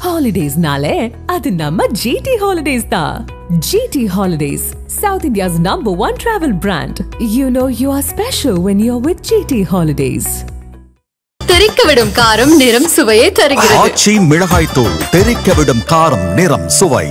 Holidays-nale, adu namma GT Holidays da. GT Holidays, South India's #1 travel brand. You know you are special when you're with GT Holidays. தெரிக்கவிடும் காரம் நிறம் சுவையை தருகிறது. ஆச்சி மிளகாய் தூள் தெரிக்கவிடும் காரம் நிறம் சுவை.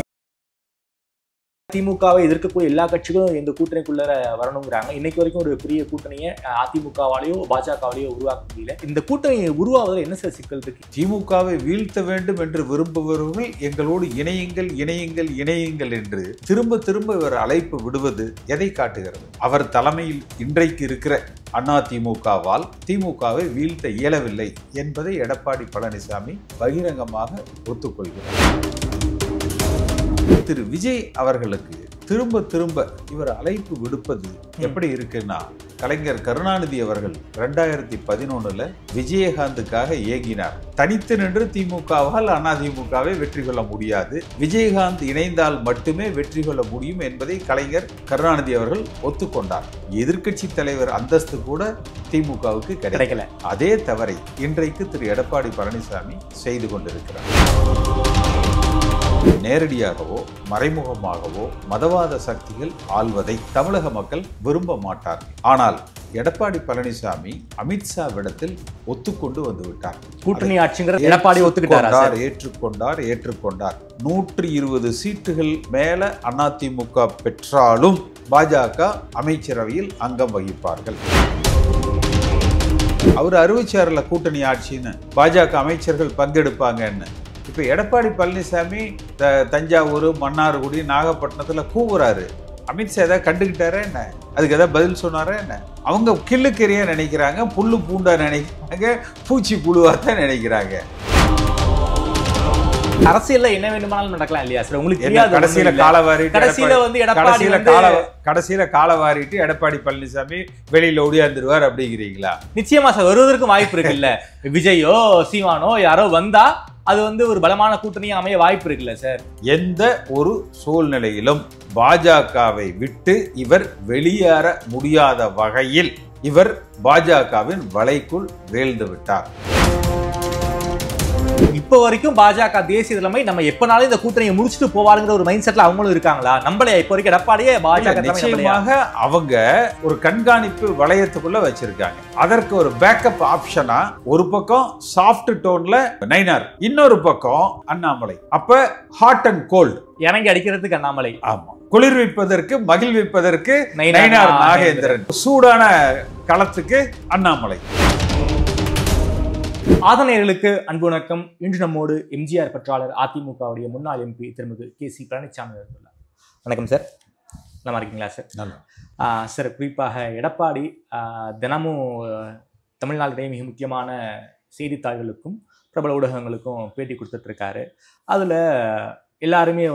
திமுகவை எதிர்க்கக்கூடிய எல்லா கட்சிகளும் இந்த கூட்டணிக்குள்ள வரணுங்கிறாங்க. இன்னைக்கு வரைக்கும் ஒரு பெரிய கூட்டணியை அதிமுகவாலேயோ பாஜகவாலேயோ உருவாக்க முடியல. இந்த கூட்டணி உருவாவதில் என்ன சார் சிக்கல் இருக்கு? திமுகவை வீழ்த்த வேண்டும் என்று விரும்புபவர்கள் எங்களோடு இணையுங்கள் இணையுங்கள் இணையுங்கள் என்று திரும்ப திரும்ப இவர் அழைப்பு விடுவது எதை காட்டுகிறது? அவர் தலைமையில் இன்றைக்கு இருக்கிற அதிமுகவால் திமுகவை வீழ்த்த இயலவில்லை என்பதை எடப்பாடி பழனிசாமி பகிரங்கமாக ஒத்துக்கொள்கிறார். திரு விஜய் அவர்களுக்கு திரும்ப திரும்ப இவர் அழைப்பு விடுப்பது எப்படி இருக்குன்னா, கலைஞர் கருணாநிதி அவர்கள் 2011 விஜயகாந்துக்காக ஏங்கினார். தனித்து நின்று திமுகவால் அதிமுகவை வெற்றி கொள்ள முடியாது, விஜயகாந்த் இணைந்தால் மட்டுமே வெற்றி கொள்ள முடியும் என்பதை கலைஞர் கருணாநிதி அவர்கள் ஒத்துக்கொண்டார். எதிர்க்கட்சி தலைவர் அந்தஸ்து கூட திமுகவுக்கு கிடைக்கல. அதே தவறை இன்றைக்கு திரு எடப்பாடி பழனிசாமி செய்து கொண்டிருக்கிறார். நேரடியாகவோ மறைமுகமாகவோ மதவாத சக்திகள் ஆள்வதை தமிழக மக்கள் விரும்ப மாட்டார்கள். ஆனால் எடப்பாடி பழனிசாமி அமித்ஷாவிடத்தில் ஒத்துக்கொண்டு வந்துவிட்டார். கூட்டணி ஆட்சிங்கிற எடப்பாடி ஒத்துக்கிட்டார், ஏற்றுக்கொண்டார். 120 சீட்டுகள் மேல அதிமுக பெற்றாலும் பாஜக அமைச்சரவையில் அங்கம் வகிப்பார்கள். அவர் அறிவிச்சார்ல கூட்டணி ஆட்சின்னு, பாஜக அமைச்சர்கள் பங்கெடுப்பாங்கன்னு. இப்போ எடப்பாடி பழனிசாமி தஞ்சாவூர், மன்னார்குடி, நாகப்பட்டினத்தில் கூவுறாரு. அமித்ஷா ஏதாவது கண்டுக்கிட்டாரா என்ன? அதுக்கு ஏதாவது பதில் சொன்னாரா என்ன? அவங்க கிள்ளுக்கறியா நினைக்கிறாங்க, புல்லு பூண்டா நினைக்கிறாங்க, பூச்சி புழுவாத்தான் நினைக்கிறாங்க. அரசியல்ல என்ன வேண்டுமானாலும் நடக்கலாம் இல்லையா சார்? உங்களுக்கு கடைசியில கால வாரிட்டு எடப்பாடி பழனிசாமி வெளியில ஓடியாந்துருவார் அப்படிங்கிறீங்களா? நிச்சயமா சார், வருவதற்கும் வாய்ப்பு இருக்கு இல்ல. விஜயோ சீமானோ யாரோ வந்தா அது ஒரு பலமான கூட்டணியா அமைய வாய்ப்பு இருக்குல்ல சார்? எந்த ஒரு சூழ்நிலையிலும் பாஜகவை விட்டு இவர் வெளியேற முடியாத வகையில் இவர் பாஜகவின் வலைக்குள் வீழ்ந்து விட்டார். இப்ப வரைக்கும் பாஜக தேசிய தலைமை நம்ம எப்பனாலும் இந்த கூட்டணியை முடிச்சுட்டு போவாருங்கிற ஒரு மைண்ட் செட்ல அவங்களும் இருக்காங்களா? நம்மளே இப்ப வரைக்கும் எடப்பாடியே பாஜக நிச்சயமாக அவங்க ஒரு கண்காணிப்பு வளையத்துக்குள்ள வச்சிருக்காங்க. அதற்கு ஒரு பேக்கப் ஆப்ஷனா ஒரு பக்கம் சாஃப்ட் டோன்ல நயினார், இன்னொரு பக்கம் அண்ணாமலை. அப்ப ஹாட் அண்ட் கோல்ட் இறங்கி அடிக்கிறதுக்கு அண்ணாமலை, ஆமா, குளிர்விப்பதற்கு மகிழ்விப்பதற்கு நயினார் நாகேந்திரன், சூடான களத்துக்கு அண்ணாமலை. ஆதனையர்களுக்கு அன்பு வணக்கம். இன்று நம்மோடு எம்ஜிஆர் பற்றாளர் அதிமுகவுடைய முன்னாள் எம்பி திருமிகு KC பழனிசாமி வந்துள்ளார். வணக்கம் சார், நல்லா இருக்கீங்களா சார்? நல்லா சார், குறிப்பாக எடப்பாடி தினமும் தமிழ்நாட்டுடைய மிக முக்கியமான செய்தித்தாள்களுக்கும் பிரபல ஊடகங்களுக்கும் பேட்டி கொடுத்துட்டு இருக்காரு. அதில் எல்லாருமே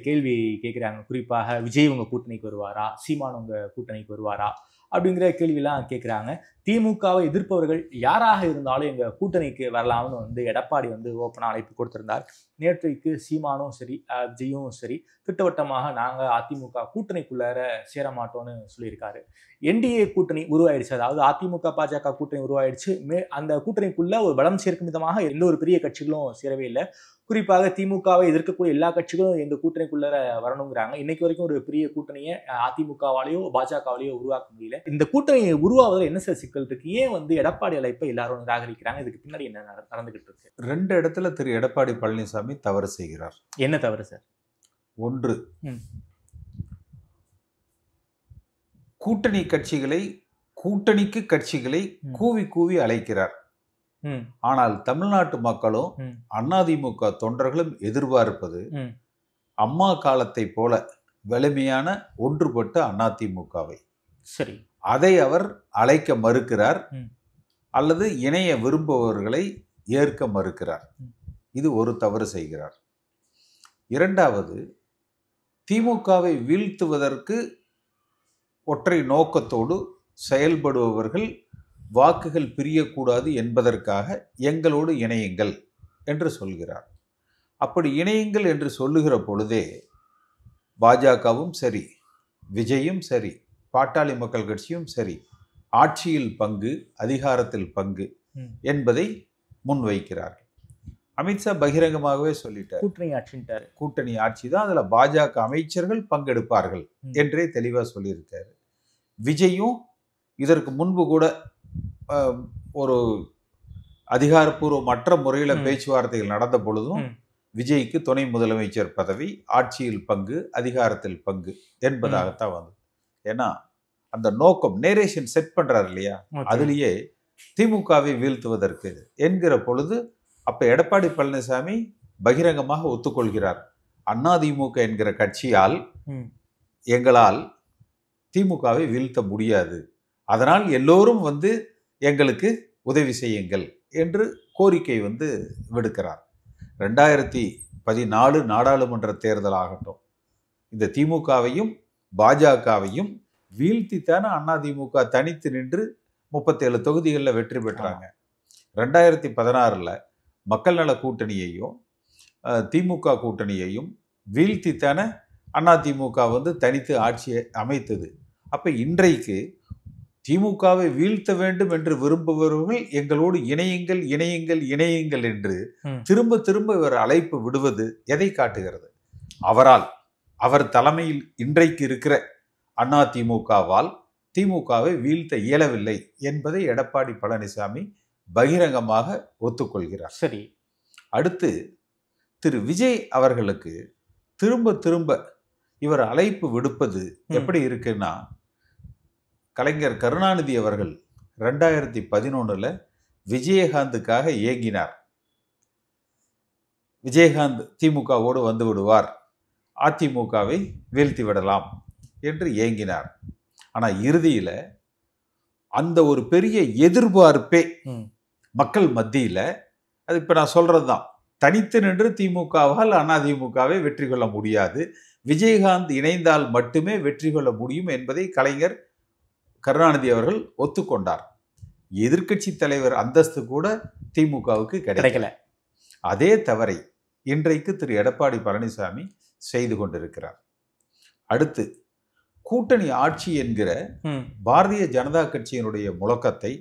கேள்வி கேட்குறாங்க. குறிப்பாக விஜய் உங்கள் கூட்டணிக்கு வருவாரா, சீமான் உங்கள் கூட்டணிக்கு வருவாரா அப்படிங்கிற கேள்வியெல்லாம் கேட்குறாங்க. திமுகவை எதிர்ப்பவர்கள் யாராக இருந்தாலும் எங்கள் கூட்டணிக்கு வரலாம்னு எடப்பாடி ஓப்பனாக அழைப்பு கொடுத்திருந்தார். நேற்றைக்கு சீமானும் சரி விஜயும் சரி திட்டவட்டமாக நாங்கள் அதிமுக கூட்டணிக்குள்ளார சேர மாட்டோம்னு சொல்லியிருக்காரு. NDA கூட்டணி உருவாயிடுச்சு, அதாவது அதிமுக பாஜக கூட்டணி உருவாயிடுச்சு. அந்த கூட்டணிக்குள்ள ஒரு பலம் சேர்க்கும் விதமாக எந்த ஒரு பெரிய கட்சிகளும் சேரவே இல்லை. குறிப்பாக திமுகவை எதிர்க்கக்கூடிய எல்லா கட்சிகளும் இந்த கூட்டணிக்குள்ள வரணுங்கிறாங்க. இன்னைக்கு வரைக்கும் ஒரு பெரிய கூட்டணியை அதிமுகவாலேயோ பாஜகவாலேயோ உருவாக்க முடியல. இந்த கூட்டணி உருவாவதில் என்ன சார் சிக்கல் இருக்கு? ஏன் எடப்பாடி அழைப்பை எல்லாரும் நிராகரிக்கிறாங்க? இதுக்கு பின்னாடி என்ன நடந்துகிட்டு இருக்கு? 2 இடத்துல திரு எடப்பாடி பழனிசாமி தவறு செய்கிறார். என்ன தவறு சார்? ஒன்று, கூட்டணி கட்சிகளை, கூட்டணிக்கு கட்சிகளை கூவி கூவி அழைக்கிறார். ஆனால் தமிழ்நாட்டு மக்களும் அதிமுக தொண்டர்களும் எதிர்பார்ப்பது அம்மா காலத்தை போல வலிமையான ஒன்றுபட்ட அதிமுகவை. சரி, அதை அவர் அழைக்க மறுக்கிறார் அல்லது இணைய விரும்புபவர்களை ஏற்க மறுக்கிறார். இது ஒரு தவறு செய்கிறார். இரண்டாவது, திமுகவை வீழ்த்துவதற்கு ஒற்றை நோக்கத்தோடு செயல்படுபவர்கள் வாக்குகள் பிரியக்கூடாது என்பதற்காக எங்களோடு இணையுங்கள் என்று சொல்கிறார். அப்படி இணையுங்கள் என்று சொல்லுகிற பொழுதே பாஜகவும் சரி, விஜயும் சரி, பாட்டாளி மக்கள் கட்சியும் சரி, ஆட்சியில் பங்கு, அதிகாரத்தில் பங்கு என்பதை முன்வைக்கிறார்கள். அமித்ஷா பகிரங்கமாகவே சொல்லிட்டார், கூட்டணி ஆட்சின்ட்டாரு. கூட்டணி ஆட்சி தான், அதுல பாஜக அமைச்சர்கள் பங்கெடுப்பார்கள் என்றே தெளிவா சொல்லியிருக்காரு. விஜயும் இதற்கு முன்பு கூட ஒரு அதிகாரப்பூர்வமற்ற முறையில பேச்சுவார்த்தைகள் நடந்த பொழுதும் விஜய்க்கு துணை முதலமைச்சர் பதவி, ஆட்சியில் பங்கு, அதிகாரத்தில் பங்கு என்பதாகத்தான் வந்தது. ஏன்னா அந்த நோக்கம் நேரேஷன் செட் பண்றாரு இல்லையா, அதுலயே திமுகவை வீழ்த்துவதற்கு என்கிற பொழுது அப்ப எடப்பாடி பழனிசாமி பகிரங்கமாக ஒத்துக்கொள்கிறார். அதிமுக என்கிற கட்சியால் எங்களால் திமுகவை வீழ்த்த முடியாது, அதனால் எல்லோரும் எங்களுக்கு உதவி செய்யுங்கள் என்று கோரிக்கை விடுக்கிறார். 2014 நாடாளுமன்ற தேர்தல் ஆகட்டும், இந்த திமுகவையும் பாஜகவையும் வீழ்த்தித்தான அதிமுக தனித்து நின்று 37 தொகுதிகளில் வெற்றி பெற்றாங்க. 2016 மக்கள் நல கூட்டணியையும் திமுக கூட்டணியையும் வீழ்த்தித்தான அதிமுக தனித்து ஆட்சியை அமைத்தது. அப்ப இன்றைக்கு திமுகவை வீழ்த்த வேண்டும் என்று விரும்புபவர்கள் எங்களோடு இணையுங்கள் இணையுங்கள் இணையுங்கள் என்று திரும்ப திரும்ப இவர் அழைப்பு விடுவது எதை காட்டுகிறது? அவர் தலைமையில் இன்றைக்கு இருக்கிற அதிமுகவால் திமுகவை வீழ்த்த இயலவில்லை என்பதை எடப்பாடி பழனிசாமி பகிரங்கமாக ஒத்துக்கொள்கிறார். சரி, அடுத்து திரு விஜய் அவர்களுக்கு திரும்ப திரும்ப இவர் அழைப்பு விடுப்பது எப்படி இருக்குன்னா, கலைஞர் கருணாநிதி அவர்கள் 2011 விஜயகாந்துக்காக ஏங்கினார். விஜயகாந்த் திமுகவோடு வந்து விடுவார், அதிமுகவை வீழ்த்தி விடலாம் என்று ஏங்கினார். ஆனா இறுதியில அந்த ஒரு பெரிய எதிர்பார்ப்பே மக்கள் மத்தியில, அது இப்ப நான் சொல்றதுதான், தனித்து நின்று திமுகவால் அதிமுகவை வெற்றி கொள்ள முடியாது, விஜயகாந்த் இணைந்தால் மட்டுமே வெற்றி கொள்ள முடியும் என்பதை கலைஞர் கருணாநிதி அவர்கள் ஒத்துக்கொண்டார். எதிர்க்கட்சி தலைவர் அந்தஸ்து கூட திமுகவுக்கு கிடைக்கல. அதே தவறை இன்றைக்கு திரு எடப்பாடி பழனிசாமி செய்து கொண்டிருக்கிறார். அடுத்து கூட்டணி ஆட்சி என்கிற பாரதிய ஜனதா கட்சியினுடைய முழக்கத்தை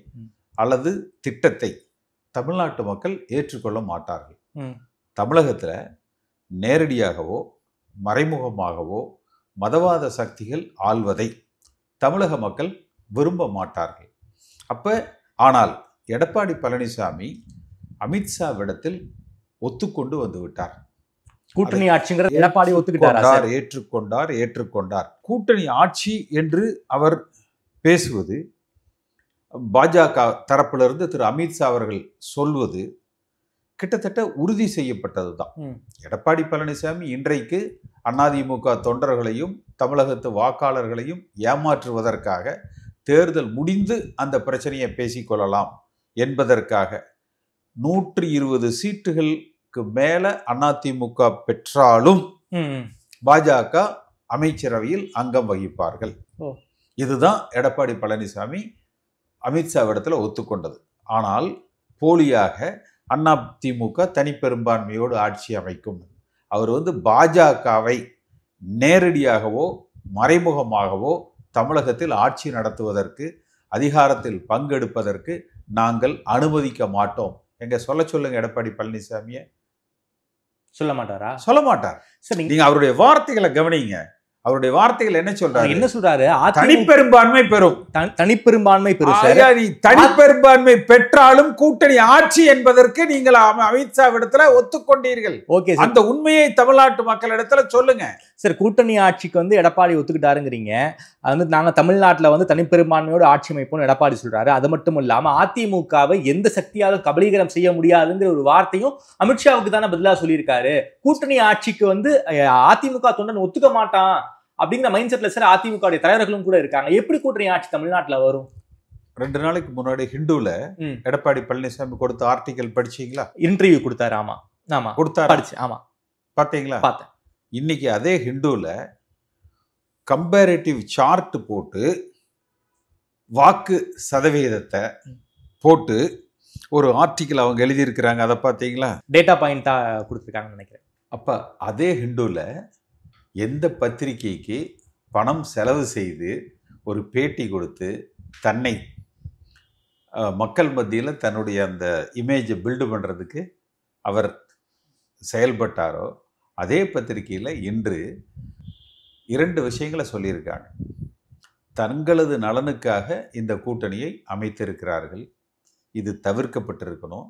அல்லது திட்டத்தை தமிழ்நாட்டு மக்கள் ஏற்றுக்கொள்ள மாட்டார்கள். தமிழகத்துல நேரடியாகவோ மறைமுகமாகவோ மதவாத சக்திகள் ஆள்வதை தமிழக மக்கள் விரும்ப மாட்டார்கள். ஆனால் எடப்பாடி பழனிசாமி அமித்ஷாவிடத்தில் ஒத்துக்கொண்டு வந்து விட்டார். கூட்டணி ஆட்சிங்கிறது எடப்பாடி ஒத்துக்கிட்டார், ஏற்றுக்கொண்டார். கூட்டணி ஆட்சி என்று அவர் பேசுவது, பாஜக தரப்பிலிருந்து திரு அமித்ஷா அவர்கள் சொல்வது கிட்டத்தட்ட உறுதி செய்யப்பட்டதுதான். எடப்பாடி பழனிசாமி இன்றைக்கு அதிமுக தொண்டர்களையும் தமிழகத்து வாக்காளர்களையும் ஏமாற்றுவதற்காக தேர்தல் முடிந்து அந்த பிரச்சனையை பேசிக்கொள்ளலாம் என்பதற்காக 120 சீட்டுகளுக்கு மேல அதிமுக பெற்றாலும் பாஜக அமைச்சரவையில் அங்கம் வகிப்பார்கள். இதுதான் எடப்பாடி பழனிசாமி அமித்ஷாவிடத்தில் ஒத்துக்கொண்டது. ஆனால் போலியாக அதிமுக தனிப்பெரும்பான்மையோடு ஆட்சி அமைக்கும். அவர் பாஜகவை நேரடியாகவோ மறைமுகமாகவோ தமிழகத்தில் ஆட்சி நடத்துவதற்கு, அதிகாரத்தில் பங்கெடுப்பதற்கு நாங்கள் அனுமதிக்க மாட்டோம். எங்க சொல்லுங்க எடப்பாடி பழனிசாமியை. சொல்ல மாட்டாரா? சொல்ல மாட்டார். சரி, நீங்க அவருடைய வார்த்தைகளை கவனிங்க. அவருடைய வார்த்தைகள் என்ன சொல்றாரு? என்ன சொல்றாரு? தனிப்பெரும்பான்மை பெறும். தனிப்பெரும்பான்மை பெறும். தனிப்பெரும்பான்மை பெற்றாலும் கூட்டணி ஆட்சி என்பதற்கு நீங்கள் அமித்ஷாவிடத்துல ஒத்துக்கொண்டீர்கள். ஓகே, அந்த உண்மையை தமிழ்நாட்டு மக்களிடத்துல சொல்லுங்க. சரி, கூட்டணி ஆட்சிக்கு எடப்பாடி ஒத்துக்கிட்டாருங்கிறீங்க. நாங்க தமிழ்நாட்டுல தனிப்பெரும்பான்மையோடு ஆட்சி அமைப்போம் எடப்பாடி சொல்றாரு. அது மட்டும் இல்லாம அதிமுகவை எந்த சக்தியாலும் கபலீகரம் செய்ய முடியாதுங்கிற ஒரு வார்த்தையும் அமித்ஷாவுக்கு தானே பதிலா சொல்லியிருக்காரு. கூட்டணி ஆட்சிக்கு அதிமுக தொண்டன் ஒத்துக்க மாட்டான் அப்படிங்கிற மைண்ட் செட்ல சார் அதிமுக தலைவர்களும் கூட இருக்காங்க. எப்படி கூட்டணி ஆட்சி தமிழ்நாட்டுல வரும்? 2 நாளைக்கு முன்னாடி ஹிந்துல எடப்பாடி பழனிசாமி கொடுத்த ஆர்டிகல் படிச்சீங்களா? இன்டர்வியூ கொடுத்தாரு. ஆமா ஆமா கொடுத்தாரு. படிச்சு. ஆமா, பாத்தீங்களா? பார்த்தேன். இன்னைக்கு அதே ஹிந்துல கம்பேரிட்டிவ் சார்ட் போட்டு வாக்கு சதவீதத்தை போட்டு ஒரு ஆர்டிகல் அவங்க எழுதியிருக்கிறாங்க. அதை பார்த்தீங்களா? டேட்டா பாயிண்டா கொடுத்துருக்காங்கன்னு நினைக்கிறேன். அப்ப அதே ஹிந்துல எந்த பத்திரிகைக்கு பணம் செலவு செய்து ஒரு பேட்டி கொடுத்து தன்னை மக்கள் மத்தியில் தன்னுடைய அந்த இமேஜை பில்டு பண்ணுறதுக்கு அவர் செயல்பட்டாரோ அதே பத்திரிகையில் இன்று 2 விஷயங்களை சொல்லியிருக்காங்க. தங்களது நலனுக்காக இந்த கூட்டணியை அமைத்திருக்கிறார்கள், இது தவிர்க்கப்பட்டிருக்கணும்.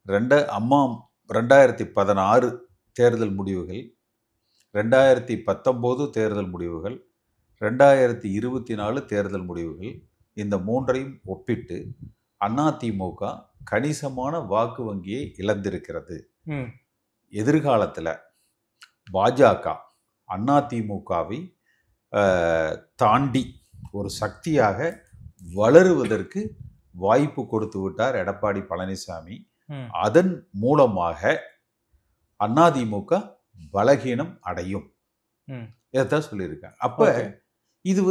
2016 தேர்தல் முடிவுகள், 2019 தேர்தல் முடிவுகள், 2024 தேர்தல் முடிவுகள், இந்த 3ஐயும் ஒப்பிட்டு அதிமுக கணிசமான வாக்கு வங்கியை இழந்திருக்கிறது. எதிர்காலத்தில் பாஜக அதிமுகவை தாண்டி ஒரு சக்தியாக வளருவதற்கு வாய்ப்பு கொடுத்து விட்டார் எடப்பாடி பழனிசாமி. அதன் மூலமாக அதிமுக பலகீனம் அடையும், இதைத்தான் சொல்லியிருக்காங்க. அப்ப இது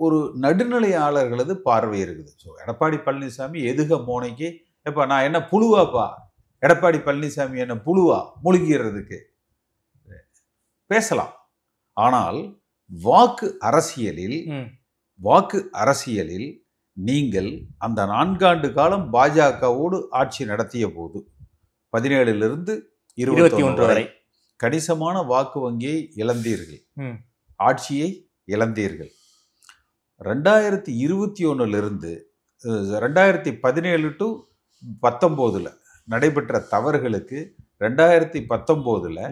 ஒரு நடுநிலையாளர்களது பார்வை இருக்குது. ஸோ எடப்பாடி பழனிசாமி எதுக மோனைக்கு எப்ப நான் என்ன புழுவாப்பா, எடப்பாடி பழனிசாமி என்ன புழுவா முழுகிறதுக்கு பேசலாம். ஆனால் வாக்கு அரசியலில் நீங்கள் அந்த 4 ஆண்டு காலம் பாஜகவோடு ஆட்சி நடத்திய போது 17லிருந்து 21 வரை கணிசமான வாக்கு வங்கியை இழந்தீர்கள், ஆட்சியை இழந்தீர்கள். 2021லிருந்து 2017 to 19 நடைபெற்ற தவறுகளுக்கு 2019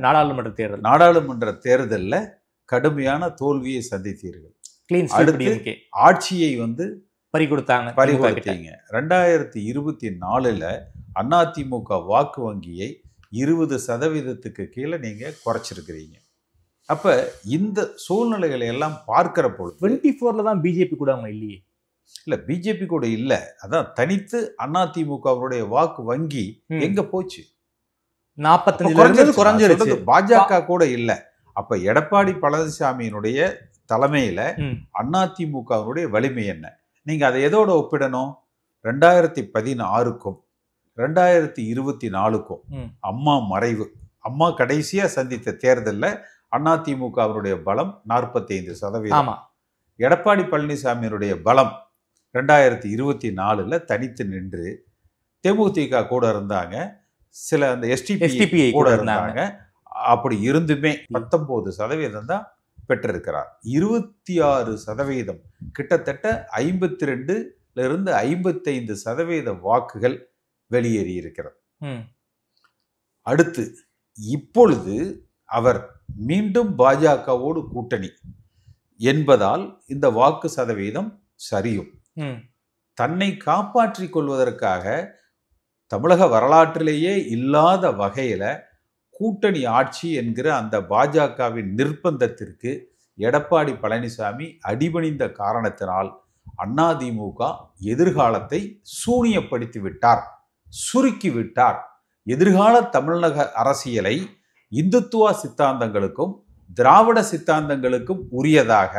நாடாளுமன்ற தேர்தலில் கடுமையான தோல்வியை சந்தித்தீர்கள். அடுத்து ஆட்சியை பறிகொடுத்தீங்க. 2024 அதிமுக வாக்கு வங்கியை 20% கீழே நீங்க குறைச்சிருக்கிறீங்க. அப்ப இந்த சூழ்நிலைகளை எல்லாம் பார்க்கிற பொழுது 24ல தான் பிஜேபி கூட அவங்க இல்லையே. இல்ல பிஜேபி கூட இல்ல, அதான் தனித்து அதிமுகவுடைய வாக்கு வங்கி எங்க போச்சு? 45 குறைஞ்சிருச்சு. பாஜக கூட இல்ல. அப்ப எடப்பாடி பழனிசாமியினுடைய தலைமையில அதிமுகவுடைய வலிமை என்ன? நீங்க அதை எதோட ஒப்பிடணும்? 2016க்கும் 2024க்கும் அம்மா மறைவு, அம்மா கடைசியா சந்தித்த தேர்தலில் அதிமுகவுடைய பலம் 45%. எடப்பாடி பழனிசாமியினுடைய பலம் 2024 தனித்து நின்று தேமுதிக கூட இருந்தாங்க, சில அந்த எஸ்டிபி கூட இருந்தாங்க. அப்படி இருந்துமே 19% தான் பெற்றிருக்கிறார். 26%, கிட்டத்தட்ட 52லிருந்து 55% வாக்குகள் வெளியேறி இருக்கிறது. அடுத்து இப்பொழுது அவர் மீண்டும் பாஜகவோடு கூட்டணி என்பதால் இந்த வாக்கு சதவீதம் சரியும். தன்னை காப்பாற்றிக் கொள்வதற்காக தமிழக வரலாற்றிலேயே இல்லாத வகையில கூட்டணி ஆட்சி என்கிற அந்த பாஜகவின் நிர்பந்தத்திற்கு எடப்பாடி பழனிசாமி அடிபணிந்த காரணத்தினால் அதிமுக எதிர்காலத்தை சூனியப்படுத்தி விட்டார், சுருக்கி விட்டார். எதிர்கால தமிழக அரசியலை இந்துத்துவ சித்தாந்தங்களுக்கும் திராவிட சித்தாந்தங்களுக்கும் உரியதாக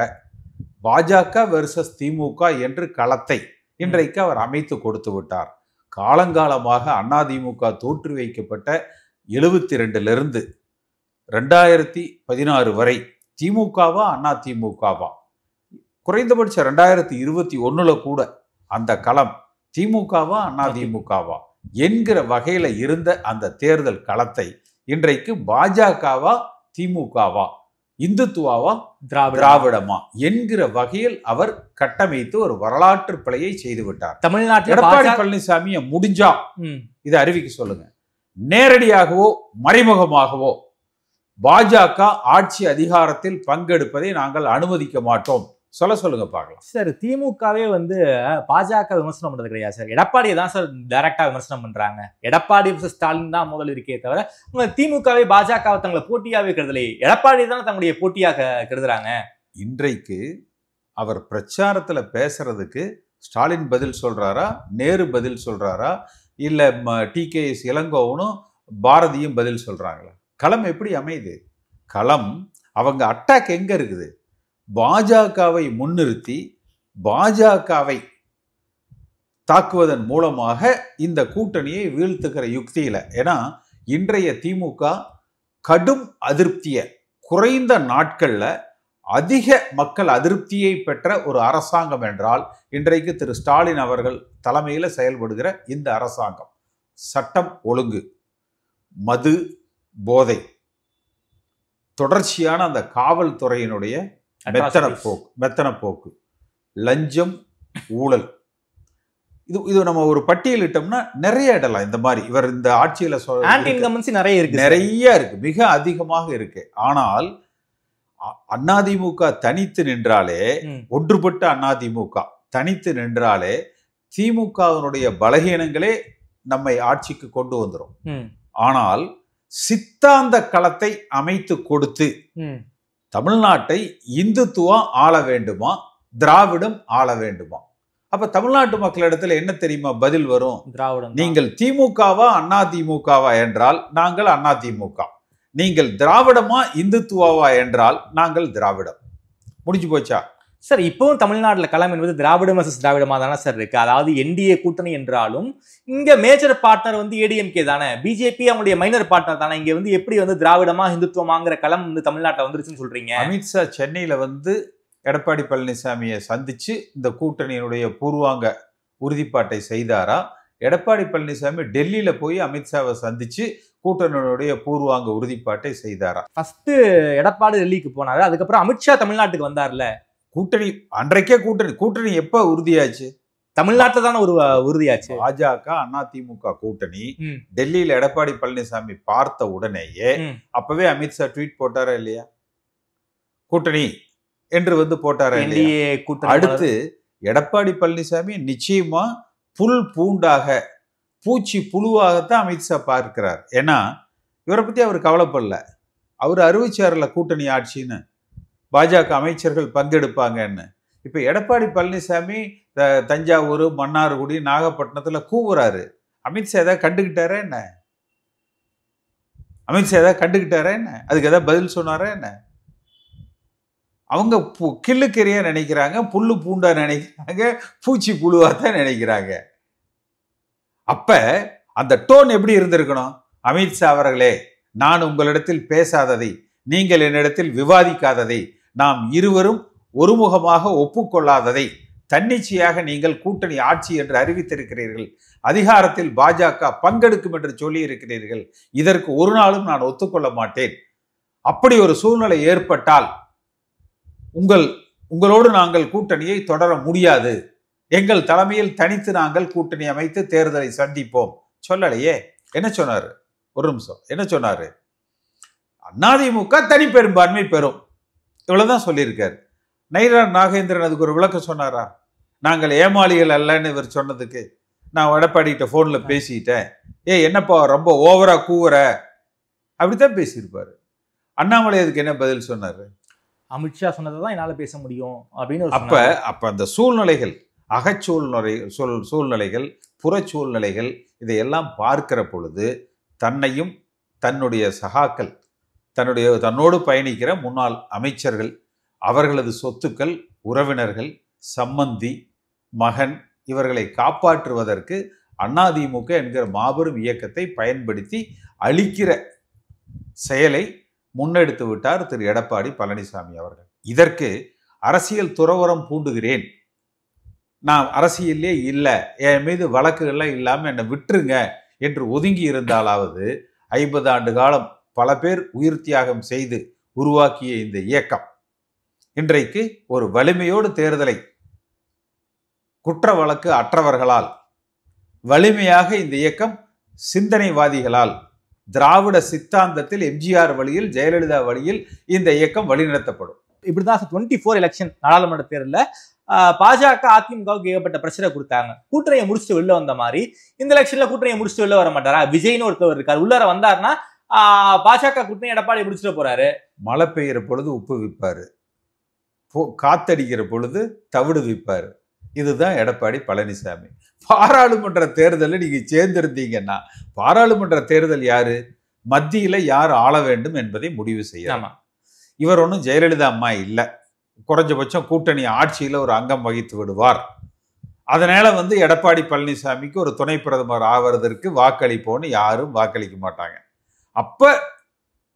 பாஜக வெர்சஸ் திமுக என்று களத்தை இன்றைக்கு அவர் அமைத்து கொடுத்து விட்டார். காலங்காலமாக அதிமுக தோற்று வைக்கப்பட்ட 72லிருந்து 2016 வரை திமுகவா அதிமுகவா, குறைந்தபட்சம் 2021 கூட அந்த களம் திமுகவா அதிமுகவா என்கிற வகையில இருந்த அந்த தேர்தல் களத்தை இன்றைக்கு பாஜகவா திமுகவா, இந்துத்துவாவா திராவிடமா என்கிற வகையில் அவர் கட்டமைத்து ஒரு வரலாற்று பிழையை செய்து விட்டார். தமிழ்நாட்டில் எடப்பாடி பழனிசாமியை முடிஞ்சா இதை அறிவிக்க சொல்லுங்க. நேரடியாகவோ மறைமுகமாகவோ பாஜக ஆட்சி அதிகாரத்தில் பங்கெடுப்பதை நாங்கள் அனுமதிக்க மாட்டோம், சொல்லுங்க பார்க்கலாம். சார் திமுகவே பாஜக விமர்சனம் பண்றது கிடையாது சார், எடப்பாடியை தான் சார் டைரக்டா விமர்சனம் பண்றாங்க. எடப்பாடி ஸ்டாலின் தான் முதல் இருக்கே தவிர திமுகவே பாஜக தங்களை போட்டியாவே கருதலை, எடப்பாடி தான் தங்களுடைய போட்டியாக கருதுறாங்க. இன்றைக்கு அவர் பிரச்சாரத்துல பேசுறதுக்கு ஸ்டாலின் பதில் சொல்றாரா, நேரு பதில் சொல்றாரா, இல்ல TKS இளங்கோவனும் பாரதியும் பதில் சொல்றாங்களா? களம் எப்படி அமையுது? களம் அவங்க அட்டாக் எங்க இருக்குது? பாஜகவை முன்னிறுத்தி பாஜகவை தாக்குவதன் மூலமாக இந்த கூட்டணியை வீழ்த்துகிற யுக்தியில. ஏன்னா இன்றைய திமுக கடும் அதிருப்தியை, குறைந்த நாட்கள்ல அதிக மக்கள் அதிருப்தியை பெற்ற ஒரு அரசாங்கம் என்றால் இன்றைக்கு திரு ஸ்டாலின் அவர்கள் தலைமையில் செயல்படுகிற இந்த அரசாங்கம். சட்டம் ஒழுங்கு, மது, போதை, தொடர்ச்சியான அந்த காவல்துறையினுடைய மெத்தன போக்கு, லஞ்சம், ஊழல், இது நம்ம ஒரு பட்டியலிட்டோம்னா நிறைய இடலாம். இந்த மாதிரி இவர் இந்த ஆட்சியில நிறைய இருக்கு, மிக அதிகமாக இருக்கு. ஆனால் அதிமுக தனித்து நின்றாலே, ஒன்றுபட்ட அதிமுக தனித்து நின்றாலே திமுகவினுடைய பலகீனங்களே நம்மை ஆட்சிக்கு கொண்டு வந்துடும். ஆனால் சித்தாந்த களத்தை அமைத்து கொடுத்து தமிழ்நாட்டை இந்துத்துவம் ஆள வேண்டுமா, திராவிடம் ஆள வேண்டுமா? அப்ப தமிழ்நாட்டு மக்களிடத்துல என்ன தெரியுமா பதில் வரும்? திராவிடம். நீங்கள் திமுகவா அதிமுகவா என்றால் நாங்கள் அதிமுக, நீங்கள் திராவிடமா இந்துத்துவா என்றால் நாங்கள் திராவிடம். முடிஞ்சு போச்சா சார்? இப்பவும் தமிழ்நாட்டுல களம் என்பது திராவிடம் வர்சஸ் திராவிடமா தானே சார் இருக்கு. அதாவது என்டிஏ கூட்டணி என்றாலும் இங்க மேஜர் பார்ட்னர் வந்து ஏடிஎம்கே தானே, பிஜேபி அவங்களுடைய மைனர் பார்ட்னர் தானே. இங்க வந்து எப்படி வந்து திராவிடமா இந்துத்துவமாங்கிற களம் வந்து தமிழ்நாட்டில் வந்துருச்சுன்னு சொல்றீங்க? அமித்ஷா சென்னையில வந்து எடப்பாடி பழனிசாமியை சந்திச்சு இந்த கூட்டணியினுடைய பூர்வாங்க உறுதிப்பாட்டை செய்தாரா? எடப்பாடி பழனிசாமி டெல்லியில போய் அமித்ஷாவை சந்திச்சு கூட்டணியுடைய பூர்வாங்க உறுதிப்பாட்டை செய்தாரா? ஃபர்ஸ்ட் எடப்பாடி டெல்லிக்கு போனாரு, அதுக்கப்புறம் அமித்ஷா தமிழ்நாட்டுக்கு வந்தார்ல. கூட்டணி அன்றைக்கே கூட்டணி எப்ப உறுதியாச்சு? தமிழ்நாட்டில் தானே ஒரு உறுதியாச்சு. பாஜக அதிமுக கூட்டணி டெல்லியில எடப்பாடி பழனிசாமி பார்த்த உடனேயே அப்பவே அமித்ஷா ட்வீட் போட்டாரா இல்லையா? கூட்டணி என்று வந்து போட்டாரா இல்லையா? அடுத்து எடப்பாடி பழனிசாமி நிச்சயமா புல் பூண்டாக, பூச்சி புழுவாகத்தான் அமித்ஷா பார்க்கிறார். ஏன்னா இவரை பத்தி அவர் கவலைப்படல. அவர் அறிவிச்சார்ல கூட்டணி ஆட்சின்னு, பாஜக அமைச்சர்கள் பங்கெடுப்பாங்கன்னு. இப்ப எடப்பாடி பழனிசாமி தஞ்சாவூர், மன்னார்குடி, நாகப்பட்டினத்துல கூவுறாரு. அமித்ஷா ஏதாவது கண்டுகிட்டாரா என்ன? அமித்ஷா ஏதாவது கண்டுகிட்டாரா என்ன? அதுக்கு ஏதாவது பதில் சொன்னாரா என்ன? அவங்க கிள்ளுக்கறியா நினைக்கிறாங்க, புல்லு பூண்டா நினைக்கிறாங்க, பூச்சி புழுவா தான் நினைக்கிறாங்க. அப்ப அந்த டோன் எப்படி இருந்திருக்கணும்? அமித்ஷா அவர்களே, நான் உங்களிடத்தில் பேசாததை, நீங்கள் என்னிடத்தில் விவாதிக்காததை, நாம் இருவரும் ஒருமுகமாக ஒப்புக்கொள்ளாததை தன்னிச்சையாக நீங்கள் கூட்டணி ஆட்சி என்று அறிவித்திருக்கிறீர்கள், அதிகாரத்தில் பாஜக பங்கெடுக்கும் என்று சொல்லி இருக்கிறீர்கள். இதற்கு ஒரு நாளும் நான் ஒத்துக்கொள்ள மாட்டேன். அப்படி ஒரு சூழ்நிலை ஏற்பட்டால் உங்களோடு நாங்கள் கூட்டணியை தொடர முடியாது. எங்கள் தலைமையில் தனித்து நாங்கள் கூட்டணி அமைத்து தேர்தலை சந்திப்போம் சொல்லலையே. என்ன சொன்னாரு? ஒரு நிமிஷம். என்ன சொன்னாரு? அதிமுக தனி பெரும்பான்மை பெறும், இவ்வளவுதான் சொல்லியிருக்காரு. நயினார் நாகேந்திரன் அதுக்கு ஒரு விளக்கம் சொன்னாரா? நாங்கள் ஏமாளிகள் அல்லன்னு இவர் சொன்னதுக்கு நான் எடப்பாடி கிட்ட போன்ல பேசிட்டேன், என்னப்பா ரொம்ப ஓவரா கூவுற, அப்படித்தான் பேசியிருப்பாரு. அண்ணாமலை அதுக்கு என்ன பதில் சொன்னாரு? அமித்ஷா சொன்னதான் என்னால பேச முடியும் அப்படின்னு. அப்ப அந்த சூழ்நிலைகள், சூழ்நிலைகள், புற சூழ்நிலைகள், இதையெல்லாம் பார்க்கிற பொழுது தன்னையும் தன்னுடைய சகாக்கள், தன்னோடு பயணிக்கிற முன்னாள் அமைச்சர்கள், அவர்களது சொத்துக்கள், உறவினர்கள், சம்பந்தி, மகன், இவர்களை காப்பாற்றுவதற்கு அதிமுக என்கிற மாபெரும் இயக்கத்தை பயன்படுத்தி அழிக்கிற செயலை முன்னெடுத்து விட்டார் திரு எடப்பாடி பழனிசாமி அவர்கள். இதற்கு அரசியல் துறவரம் பூண்டுகிறேன், நான் அரசியலே இல்லை, என் மீது வழக்குகள்லாம் இல்லாமல் என்னை விட்டுருங்க என்று ஒதுங்கி இருந்தாலாவது 50 ஆண்டு காலம் பல பேர் உயிர் தியாகம் செய்து உருவாக்கிய இந்த இயக்கம் இன்றைக்கு ஒரு வலிமையோடு தேர்தலை குற்ற வழக்கு அற்றவர்களால், வலிமையாக இந்த இயக்கம் சிந்தனைவாதிகளால், திராவிட சித்தாந்தத்தில் எம்ஜிஆர் வழியில், ஜெயலலிதா வழியில் இந்த இயக்கம் வழிநடத்தப்படும். இப்படிதான் 24 எலெக்ஷன் நாடாளுமன்ற தேர்தலில் பாஜக அதிமுகவுக்கு ஏகப்பட்ட பிரச்சனை கொடுத்தாங்க. கூட்டணியை முடிச்சுட்டு வெளில வந்த மாதிரி இந்த எலெக்ஷன்ல கூட்டணியை முடிச்சுட்டு வெளில வர மாட்டாரா? விஜய்னு ஒருத்தவர் இருக்காரு, உள்ளார வந்தாருன்னா பாஜக கூட்டணி எடப்பாடி முடிச்சுட்டு போறாரு. மழை பெய்கிற பொழுது உப்பு விற்பாரு, காத்தடிக்கிற பொழுது தவிடு விற்பாரு. இதுதான் எடப்பாடி பழனிசாமி. பாராளுமன்ற தேர்தலில் நீங்க சேர்ந்திருந்தீங்கன்னா, பாராளுமன்ற தேர்தல் யாரு, மத்தியில யார் ஆள வேண்டும் என்பதை முடிவு செய்யலாம். இவர் ஒன்றும் ஜெயலலிதா அம்மா இல்லை, குறைஞ்சபட்சம் கூட்டணி ஆட்சியில ஒரு அங்கம் வகித்து விடுவார். அதனால எடப்பாடி பழனிசாமிக்கு ஒரு துணை பிரதமர் ஆவதற்கு வாக்களிப்போன்னு யாரும் வாக்களிக்க மாட்டாங்க. அப்ப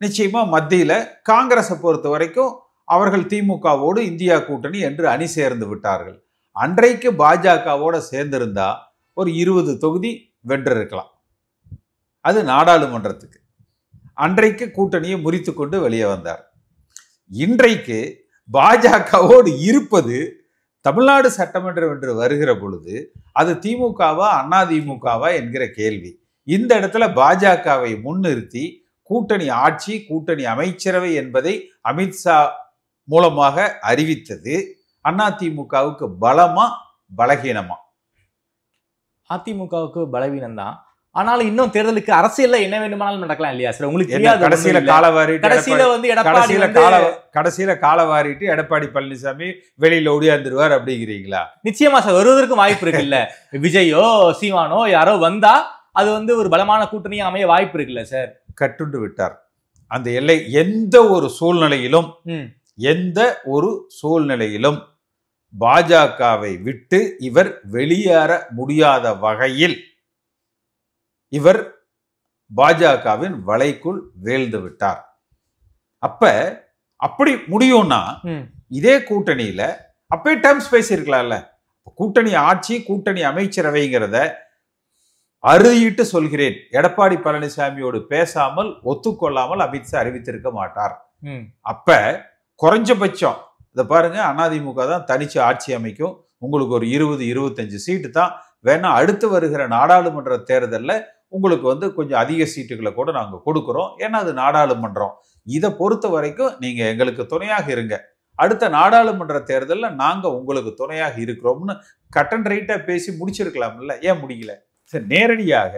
நிச்சயமா மத்தியில காங்கிரஸை பொறுத்த வரைக்கும் அவர்கள் திமுகவோடு இந்தியா கூட்டணி என்று அணி சேர்ந்து விட்டார்கள். அன்றைக்கு பாஜகவோட சேர்ந்திருந்தா ஒரு 20 தொகுதி வென்றிருக்கலாம், அது நாடாளுமன்றத்துக்கு. அன்றைக்கு கூட்டணியை முறித்து கொண்டு வெளியே வந்தார். இன்றைக்கு பாஜகவோடு இருப்பது தமிழ்நாடு சட்டமன்றம் என்று வருகிற பொழுது அது திமுகவா அதிமுகவா என்கிற கேள்வி. இந்த இடத்துல பாஜகவை முன்னிறுத்தி கூட்டணி ஆட்சி, கூட்டணி அமைச்சரவை என்பதை அமித்ஷா மூலமாக அறிவித்தது அதிமுகவுக்கு பலமா பலகீனமா? அதிமுகவுக்கு பலவீனம் தான். ஆனாலும் இன்னும் தேர்தலுக்கு அரசியல்ல என்ன வேண்டுமானாலும் நடக்கலாம் இல்லையா சார்? உங்களுக்கு கடைசியில கடைசியில காலவாரிட்டு எடப்பாடி பழனிசாமி வெளியில ஓடியாந்துருவார் அப்படிங்கிறீங்களா? நிச்சயமா சார், வருவதற்கும் வாய்ப்பு இருக்கு இல்ல. விஜயோ சீமானோ யாரோ வந்தா அது ஒரு பலமான கூட்டணியா அமைய வாய்ப்பு இருக்குல்ல சார்? கட்டுண்டு விட்டார் அந்த எல்லை. எந்த ஒரு சூழ்நிலையிலும் பாஜகவை விட்டு இவர் வெளியேற முடியாத வகையில் இவர் பாஜகவின் வலைக்குள் வீழ்ந்து விட்டார். அப்படி முடியும்னா இதே கூட்டணியில அப்பே டேர்ம்ஸ் பேசியிருக்கலாம்ல. கூட்டணி ஆட்சி, கூட்டணி அமைச்சரவைங்கிறத அறுதிட்டு சொல்கிறேன், எடப்பாடி பழனிசாமியோடு பேசாமல் ஒத்துக்கொள்ளாமல் அமித்ஷா அறிவித்திருக்க மாட்டார். அப்ப குறைஞ்சபட்சம் இதை பாருங்க, அதிமுக தான் தனிச்சு ஆட்சி அமைக்கும். உங்களுக்கு ஒரு 20-25 சீட்டு தான் வேணா. அடுத்து வருகிற நாடாளுமன்ற தேர்தலில் உங்களுக்கு கொஞ்சம் அதிக சீட்டுகளை கூட நாங்கள் கொடுக்குறோம். ஏன்னா அது நாடாளுமன்றம். இதை பொறுத்த வரைக்கும் நீங்க எங்களுக்கு துணையாக இருங்க. அடுத்த நாடாளுமன்ற தேர்தலில் நாங்க உங்களுக்கு துணையாக இருக்கிறோம்னு கட் அண்ட் ரைட்டா பேசி முடிச்சிருக்கலாம்ல. ஏன் முடியல? சரி, நேரடியாக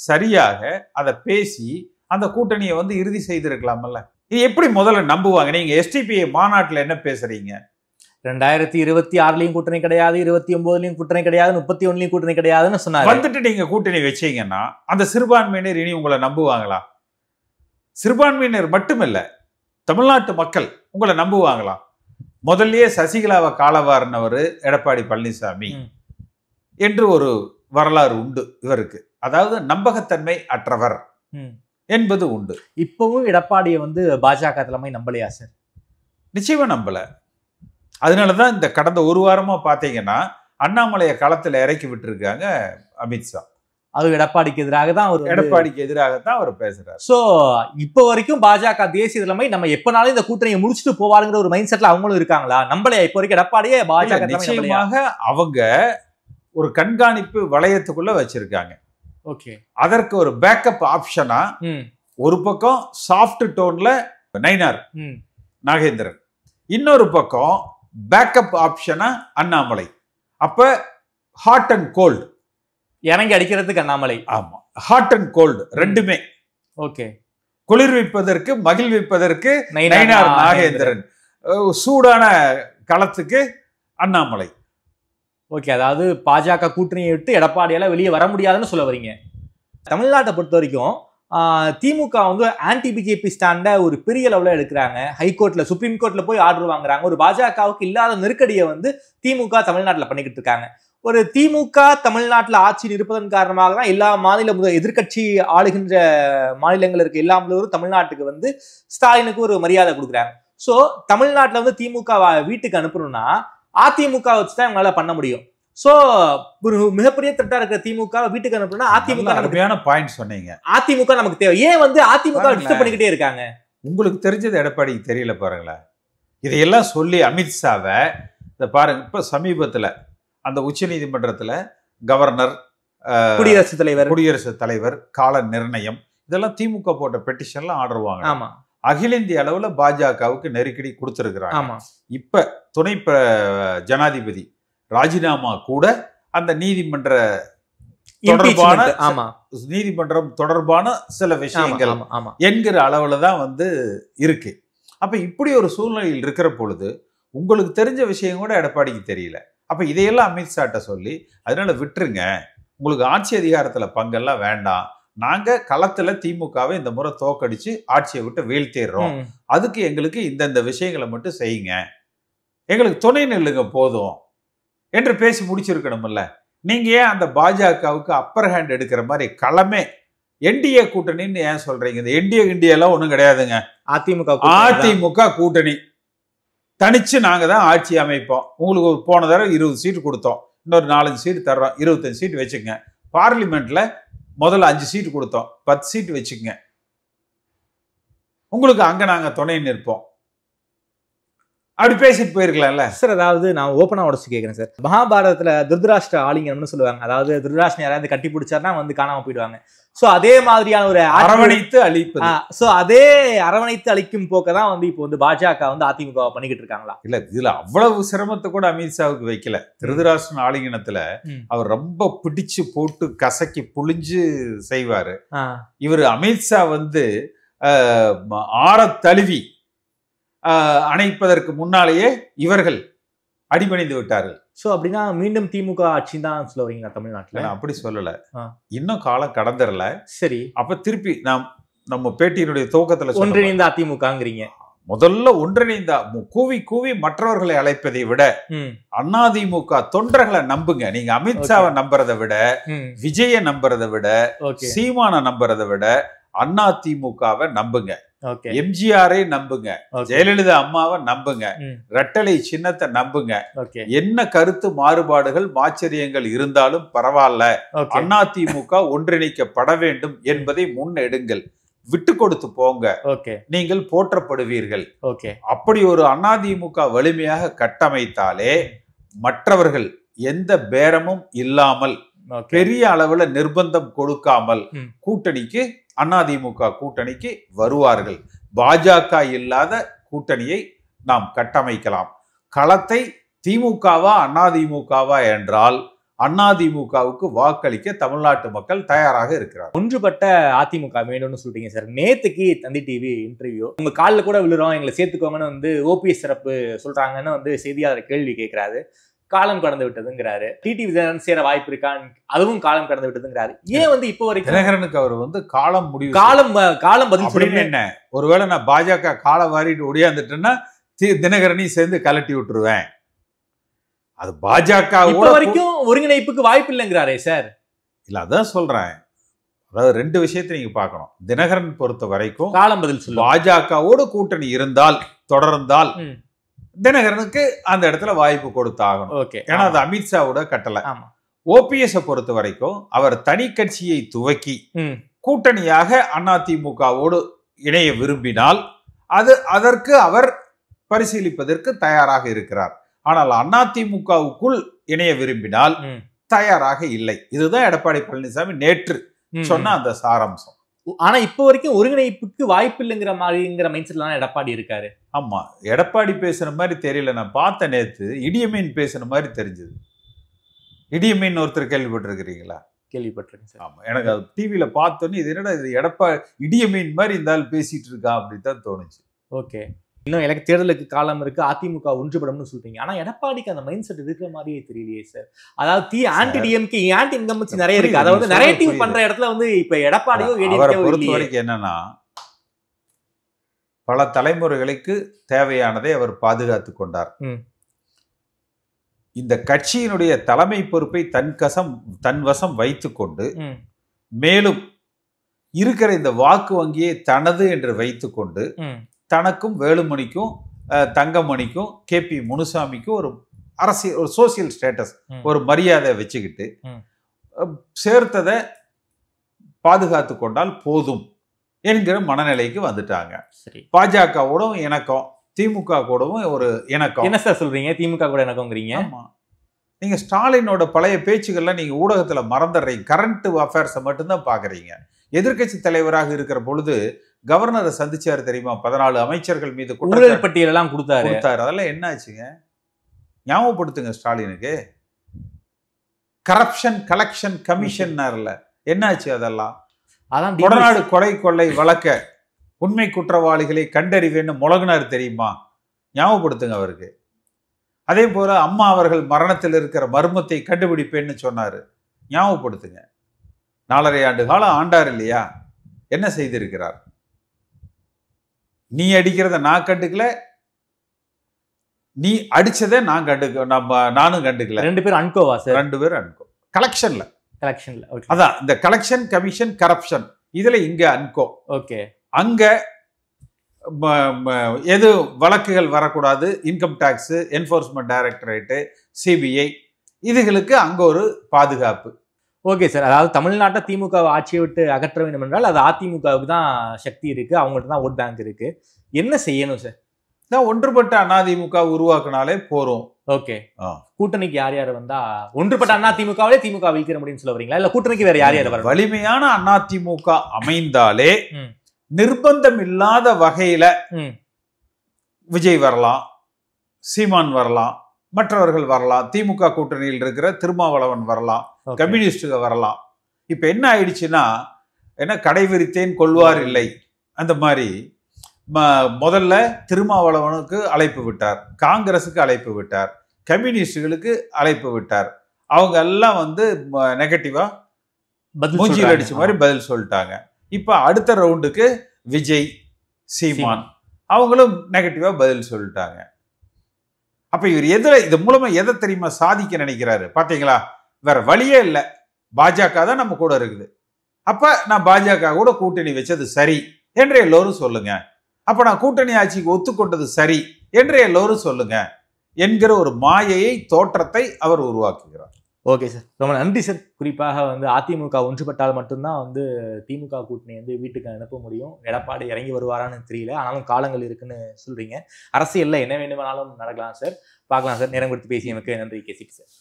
சரியாக அதை பேசி அந்த கூட்டணியை இறுதி செய்திருக்கலாம்ல. இது எப்படி முதல்ல நம்புவாங்க? நீங்க எஸ்டிபிஐ மாநாட்டில் என்ன பேசுறீங்க? 2026லயும் கூட்டணி கிடையாது, 29லயும் கூட்டணி கிடையாது, 31லயும் கூட்டணி கிடையாதுன்னு சொன்னாங்க. வந்துட்டு நீங்க கூட்டணி வச்சீங்கன்னா அந்த சிறுபான்மையினர் இனி உங்களை நம்புவாங்களா? சிறுபான்மையினர் மட்டுமில்ல, தமிழ்நாட்டு மக்கள் உங்களை நம்புவாங்களா? முதல்லயே சசிகலாவை காலவாரினவர் எடப்பாடி பழனிசாமி என்று ஒரு வரலாறு உண்டு இவருக்கு. அதாவது நம்பகத்தன்மை அற்றவர் என்பது உண்டு. இப்பவும் எடப்பாடியை பாஜக தலைமை நம்பலையா சார்? நிச்சயமா நம்பல. அதனாலதான் இந்த கடந்த ஒரு வாரமா பாத்தீங்கன்னா அண்ணாமலையை களத்துல இறக்கி விட்டுருக்காங்க அமித்ஷா. அது எடப்பாடிக்கு எதிராகத்தான் அவர் பேசுறாரு. சோ இப்ப வரைக்கும் பாஜக தேசிய தலைமை நம்ம எப்பனாலும் இந்த கூட்டணியை முடிச்சுட்டு போவாருங்கிற ஒரு மைண்ட் செட்ல அவங்களும் இருக்காங்களா? நம்பலையா இப்ப வரைக்கும் எடப்பாடியே பாஜக? நிச்சயமாக அவங்க ஒரு கண்காணிப்பு வளையத்துக்குள்ள வச்சிருக்காங்க. ஓகே, அதற்கு ஒரு பேக்கப் ஆப்ஷனா ஒரு பக்கம் சாஃப்ட் டோன்ல நயினார் நாகேந்திரன், இன்னொரு பக்கம் பேக்கப் ஆப்ஷனா அண்ணாமலை. அப்ப ஹாட் அண்ட் கோல்டு இறங்கி அடிக்கிறதுக்கு அண்ணாமலை. ஆமா, ஹாட் அண்ட் கோல்டு ரெண்டுமே. ஓகே, குளிர்விப்பதற்கு மகிழ்விப்பதற்கு நயினார் நாகேந்திரன், சூடான களத்துக்கு அண்ணாமலை. ஓகே, அதாவது பாஜக கூட்டணியை விட்டு எடப்பாடியால வெளியே வர முடியாதுன்னு சொல்ல வரீங்க. தமிழ்நாட்டை பொறுத்த வரைக்கும் திமுக ஆன்டி பிஜேபி ஸ்டாண்ட ஒரு பெரிய லெவலில் எடுக்கிறாங்க. ஹைகோர்ட்ல, சுப்ரீம் கோர்ட்ல போய் ஆர்டர் வாங்குறாங்க. ஒரு பாஜகவுக்கு இல்லாத நெருக்கடியை திமுக தமிழ்நாட்டில் பண்ணிக்கிட்டு இருக்காங்க. ஒரு திமுக தமிழ்நாட்டில் ஆட்சியில் இருப்பதன் காரணமாக தான் எல்லா மாநில எதிர்கட்சி ஆளுகின்ற மாநிலங்கள் இருக்க எல்லா முதல்வரும் தமிழ்நாட்டுக்கு ஸ்டாலினுக்கு ஒரு மரியாதை கொடுக்குறாங்க. ஸோ தமிழ்நாட்டில் திமுக வீட்டுக்கு அனுப்பணும்னா அதிமுக வச்சுதான் இவங்களால பண்ண முடியும். சோ ஒரு மிகப்பெரிய த்ரெட்டா இருக்கிற திமுக வீட்டுக்கு அனுப்புனா அதிமுக அருமையான பாயிண்ட் சொன்னீங்க. அதிமுக நமக்கு தேவை. ஏன் அதிமுக டிஸ்டர்ப் பண்ணிக்கிட்டே இருக்காங்க? உங்களுக்கு தெரிஞ்சது எடப்பாடிக்கு தெரியல பாருங்களேன். இதையெல்லாம் சொல்லி அமித்ஷாவை இதை பாருங்க. இப்ப சமீபத்துல அந்த உச்ச நீதிமன்றத்துல கவர்னர், குடியரசுத் தலைவர் கால நிர்ணயம் இதெல்லாம் திமுக போட்ட பெட்டிஷன்ல ஆர்டர் வாங்க. ஆமா, அகில இந்திய அளவுல பாஜகவுக்கு நெருக்கடி கொடுத்திருக்கிறாங்க. இப்ப துணை ஜனாதிபதி ராஜினாமா கூட அந்த நீதிமன்றம் தொடர்பான சில விஷயங்கள் என்கிற அளவுல தான் இருக்கு. அப்ப இப்படி ஒரு சூழ்நிலையில் இருக்கிற பொழுது உங்களுக்கு தெரிஞ்ச விஷயம் கூட எடப்பாடிக்கு தெரியல. அப்ப இதையெல்லாம் அமித்ஷாட்ட சொல்லி அதனால விட்டுருங்க, உங்களுக்கு ஆட்சி அதிகாரத்துல பங்கெல்லாம் வேண்டாம், நாங்க களத்துல திமுகவை இந்த முறை தோக்கடிச்சு ஆட்சியை விட்டு வீழ்த்திடுறோம், அதுக்கு எங்களுக்கு இந்த விஷயங்களை மட்டும் செய்யுங்க, எங்களுக்கு துணை நில்லுங்க போதும் என்று பேசி முடிச்சிருக்கணும்ல. நீங்க ஏன் அந்த பாஜகவுக்கு அப்பர் ஹேண்ட் எடுக்கிற மாதிரி களமே என்டிஏ கூட்டணின்னு ஏன் சொல்றீங்க? இந்த என்டிஏ ஒண்ணும் கிடையாதுங்க. அதிமுக கூட்டணி தனிச்சு நாங்க தான் ஆட்சி அமைப்போம். உங்களுக்கு போன தடவை 20 சீட்டு கொடுத்தோம், இன்னொரு 4 சீட்டு தர்றோம், 25 சீட்டு வச்சுக்கங்க. பார்லிமெண்ட்ல முதல்ல 5 சீட்டு கொடுத்தோம், 10 சீட்டு வச்சுக்கங்க. உங்களுக்கு அங்க நாங்க துணை நிற்போம். அப்படி பேசிட்டு போயிருக்கலாம்ல சார். அதாவது நான் ஓப்பனா உடச்சு கேட்கிறேன் சார். மகாபாரதத்துல திருதராஷ்டிர ஆலிங்கம்னு சொல்லுவாங்க. அதாவது திருதராஷ்டிரன் யாராவது கட்டி பிடிச்சாருன்னா வந்து காணாம போயிடுவாங்க. சோ அதே மாதிரியான ஒரு அரவணைத்து அழிப்பது. சோ அதே அரவணைத்து அழிக்கும் போக்கதான் வந்து இப்போ வந்து பாஜக வந்து அதிமுக பண்ணிக்கிட்டு இருக்காங்களா? இல்ல, இதுல அவ்வளவு சிரமத்தை கூட அமித்ஷாவுக்கு வைக்கல. திருதராஷ்டிரன் ஆலிங்கனத்துல அவர் ரொம்ப பிடிச்சு போட்டு கசக்கி புளிஞ்சு செய்வாரு. இவர் அமித்ஷா வந்து ஆற தழுவி அணைப்பதற்கு முன்னாலேயே இவர்கள் அடிபணிந்து விட்டார்கள். சோ அப்படின்னா மீண்டும் திமுக ஆட்சி தான் சொல்ல வரீங்களா தமிழ்நாட்டுல? நான் அப்படி சொல்லல, இன்னும் காலம் கடந்துடல. சரி, அப்ப திருப்பி நம்ம பேட்டியினுடைய துவக்கத்துல ஒன்றிணைந்த அதிமுகங்கிறீங்க. முதல்ல ஒன்றிணைந்த கூவி கூவி மற்றவர்களை அழைப்பதை விட அதிமுக தொண்டர்களை நம்புங்க. நீங்க அமித்ஷாவை நம்புறதை விட, விஜய நம்புறதை விட, சீமான நம்புறதை விட அதிமுகவை நம்புங்க. எம்ஜிஆரை நம்புங்க, ஜெயலலிதா அம்மாவை நம்புங்க, ரெட்டலை சின்னத்தை நம்புங்க. என்ன கருத்து மாறுபாடுகள் ஆச்சரியங்கள் இருந்தாலும் பரவாயில்ல, அதிமுக ஒன்றிணைக்கப்பட வேண்டும் என்பதை முன்னெடுங்கள். விட்டு கொடுத்து போங்க, நீங்கள் போற்றப்படுவீர்கள். அப்படி ஒரு அதிமுக வலிமையாக கட்டமைத்தாலே மற்றவர்கள் எந்த பேரமும் இல்லாமல், பெரிய அளவுல நிர்பந்தம் கொடுக்காமல் கூட்டணிக்கு, அதிமுக கூட்டணிக்கு வருவார்கள். பாஜக இல்லாத கூட்டணியை நாம் கட்டமைக்கலாம். களத்தை திமுகவா அதிமுகவா என்றால் அதிமுகவுக்கு வாக்களிக்க தமிழ்நாட்டு மக்கள் தயாராக இருக்கிறார். ஒன்றுபட்ட அதிமுக வேணும்னு சொல்றீங்க சார். நேத்துக்கு தந்தி டிவி இன்டர்வியூ, உங்க காலில் கூட விழுறோம், எங்களை சேர்த்துக்கோங்கன்னு வந்து ஓபிஎஸ் சிறப்பு சொல்றாங்கன்னு வந்து செய்தியாளர் கேள்வி கேட்கிறாரு. காலம் கடந்து விட்டதுங்கிறாரு. டிடிவி தினகரன் சேர வாய்ப்பு இருக்கான்னு, அதுவும் காலம் கடந்து விட்டதுங்கிறாரு. ஏன் வந்து இப்போ வரைக்கும் தினகரனுக்கு அவர் வந்து காலம் பதில் அப்படின்னு என்ன? ஒருவேளை நான் பாஜக காலை வாரிட்டு ஒடியாந்துட்டேன்னா தினகரனையும் சேர்ந்து கலட்டி விட்டுருவேன். அது பாஜக வரைக்கும் ஒருங்கிணைப்புக்கு வாய்ப்பு இல்லைங்கிறாரே சார். இல்ல, அதான் சொல்றேன். அதாவது ரெண்டு விஷயத்தை நீங்க பார்க்கணும். தினகரன் பொறுத்த வரைக்கும் காலம் பதில் சொல்லும். பாஜகவோடு கூட்டணி இருந்தால், தொடர்ந்தால் தினகரனுக்கு அந்த இடத்துல வாய்ப்பு கொடுத்தாகணும். ஏன்னா அது அமித்ஷாவோட கட்டளை. ஓபிஎஸ் பொறுத்த வரைக்கும் அவர் தனி கட்சியை துவக்கி கூட்டணியாக அதிமுகவோடு இணைய விரும்பினால் அதற்கு அவர் பரிசீலிப்பதற்கு தயாராக இருக்கிறார். ஆனால் அதிமுகவுக்குள் இணைய விரும்பினால் தயாராக இல்லை. இதுதான் எடப்பாடி பழனிசாமி நேற்று சொன்ன அந்த சாராம்சம். ஆனா இப்ப வரைக்கும் ஒருங்கிணைப்புக்கு வாய்ப்பு இல்லைங்கிற மாதிரிங்கிற மைண்ட் செட்ல தான் எடப்பாடி இருக்காரு. ஆமா, எடப்பாடி பேசுற மாதிரி தெரியல. நான் பார்த்த நேத்து இடியமீன் பேசுற மாதிரி தெரிஞ்சது. இடியமீன் ஒருத்தர் கேள்விப்பட்டிருக்கிறீங்களா? கேள்விப்பட்டிருக்கேன் சார். ஆமா, எனக்கு அது டிவியில பார்த்தோன்னே இது என்னடா இது இடியமீன் மாதிரி இருந்தாலும் பேசிட்டு இருக்கா அப்படின்னு தான் தோணுச்சு. ஓகே, இன்னும் எனக்கு தேர்தலுக்கு காலம் இருக்கு, அதிமுக ஒன்றுபடும்னு சொல்றீங்க. ஆனா எடப்பாடிக்கு அந்த மைண்ட் செட் இருக்கிற மாதிரியே தெரியலையே சார். அதாவது ஆன்டி டிஎம்கே, ஆன்டி இன்கம்பன்சி நிறைய இருக்கு. அதாவது நரேட்டிவ் பண்ற இடத்துல வந்து இப்ப எடப்பாடியும் பொறுத்த வரைக்கும் என்னன்னா, பல தலைமுறைகளுக்கு தேவையானதை அவர் பாதுகாத்து கொண்டார். இந்த கட்சியினுடைய தலைமை பொறுப்பை தன் வசம் வைத்துக் கொண்டு, மேலும் இருக்கிற இந்த வாக்கு வங்கியை தனது என்று வைத்துக் கொண்டு, தனக்கும் வேலுமணிக்கும் தங்கமணிக்கும் கேபி முனுசாமிக்கும் ஒரு அரசியல், ஒரு சோசியல் ஸ்டேட்டஸ், ஒரு மரியாதை வச்சுக்கிட்டு சேர்த்ததை பாதுகாத்து கொண்டால் போதும் என்கிற மனநிலைக்கு வந்துட்டாங்க. பாஜகவோடும் இணக்கம், திமுக கூடவும் ஒரு இணக்கம். என்ன சார் சொல்றீங்க? திமுக கூட இணக்கம்ங்கிறீங்க? ஆமா, நீங்க ஸ்டாலினோட பழைய பேச்சுக்கள்லாம் நீங்க ஊடகத்துல மறந்துடுறீங்க. கரண்ட் அஃபேர்ஸை மட்டும்தான் பாக்குறீங்க. எதிர்கட்சி தலைவராக இருக்கிற பொழுது கவர்னரை சந்திச்சாரு தெரியுமா? 14 அமைச்சர்கள் மீது ஊழல் பட்டியல் எல்லாம் கொடுத்தாரு. அதெல்லாம் என்ன ஆச்சுங்க? ஞாபகப்படுத்துங்க ஸ்டாலினுக்கு. கரப்ஷன் கலெக்ஷன் கமிஷன் என்னாச்சு? அதெல்லாம் அதான் கொடநாடு கொலை கொள்ளை வழக்க உண்மை குற்றவாளிகளை கண்டறிவேன்னு முழங்கினார் தெரியுமா? ஞாபகப்படுத்துங்க அவருக்கு. அதே போல அம்மா அவர்கள் மரணத்தில் இருக்கிற மர்மத்தை கண்டுபிடிப்பேன்னு சொன்னாரு. ஞாபகப்படுத்துங்க. 4.5 ஆண்டு காலம் ஆண்டார் இல்லையா? என்ன செய்திருக்கிறார்? நீ அடிக்கிறத நான் கண்டுக்கல, நீ அடிச்சதை நானும் கண்டுக்கல. 2 பேரும் அன்கோவா சார்? 2 பேரும் அன்கோ. கலெக்ஷன்ல ஓகே. அதான் இந்த கலெக்ஷன் கமிஷன் கரப்ஷன் இதுல இங்க அன்கோ. ஓகே, அங்க எது வழக்குகள் வரக்கூடாது, income tax, enforcement directorate, CBI, இதுகளுக்கு அங்க ஒரு பாதுகாப்பு. Okay sir. அதாவது தமிழ்நாட்டை திமுக ஆட்சியை விட்டு அகற்ற வேண்டும் என்றால் அது அதிமுகவுக்கு தான் சக்தி இருக்கு, அவங்கள்ட்ட தான் ஓட் பேங்க் இருக்கு. என்ன செய்யணும் சார்? ஒன்றுபட்ட அதிமுக உருவாக்குனாலே போறோம். ஓகே. கூட்டணிக்கு யார் யார் வந்தா ஒன்றுபட்ட அதிமுகவிலே திமுக வீழ்த்திட முடியும்னு சொல்ல வரீங்களா? இல்ல கூட்டணிக்கு வேற யார் யார் வர? வலிமையான அதிமுக அமைந்தாலே நிர்பந்தம் இல்லாத வகையில விஜய் வரலாம், சீமான் வரலாம், மற்றவர்கள் வரலாம், திமுக கூட்டணியில் இருக்கிற திருமாவளவன் வரலாம், கம்யூனிஸ்டுக வரலாம். இப்ப என்ன ஆயிடுச்சுன்னா, என்ன கடை விரித்தேன் கொள்வார் இல்லை அந்த மாதிரி முதல்ல திருமாவளவனுக்கு அழைப்பு விட்டார், காங்கிரஸுக்கு அழைப்பு விட்டார், கம்யூனிஸ்டுகளுக்கு அழைப்பு விட்டார். அவங்க எல்லாம் வந்து நெகட்டிவா மூஞ்சியில் அடிச்ச மாதிரி பதில் சொல்லிட்டாங்க. இப்ப அடுத்த ரவுண்டுக்கு விஜய், சீமான் அவங்களும் நெகட்டிவா பதில் சொல்லிட்டாங்க. அப்ப இவர் இது மூலமா எதை தெரியுமா சாதிக்க நினைக்கிறாரு பாத்தீங்களா? வேற வழியே இல்லை, பாஜக தான் நம்ம கூட இருக்குது, அப்ப நான் பாஜக கூட கூட்டணி வச்சது சரி என்று எல்லோரும் சொல்லுங்க, அப்ப நான் கூட்டணி ஆட்சிக்கு ஒத்துக்கொண்டது சரி என்று எல்லோரும் சொல்லுங்க என்கிற ஒரு மாயையை, தோற்றத்தை அவர் உருவாக்குகிறார். ஓகே சார், ரொம்ப நன்றி சார். குறிப்பாக வந்து அதிமுக ஒன்றுபட்டால் மட்டும்தான் வந்து திமுக கூட்டணி வந்து வீட்டுக்கு அனுப்ப முடியும். எடப்பாடி இறங்கி வருவாரான்னு தெரியல, ஆனாலும் காலங்கள் இருக்குன்னு சொல்றீங்க. அரசியல்ல என்ன வேண்டுமானாலும் நடக்கலாம் சார். பார்க்கலாம் சார். நேரம் கொடுத்து பேசியமைக்கு நன்றி கேசிபி சார்.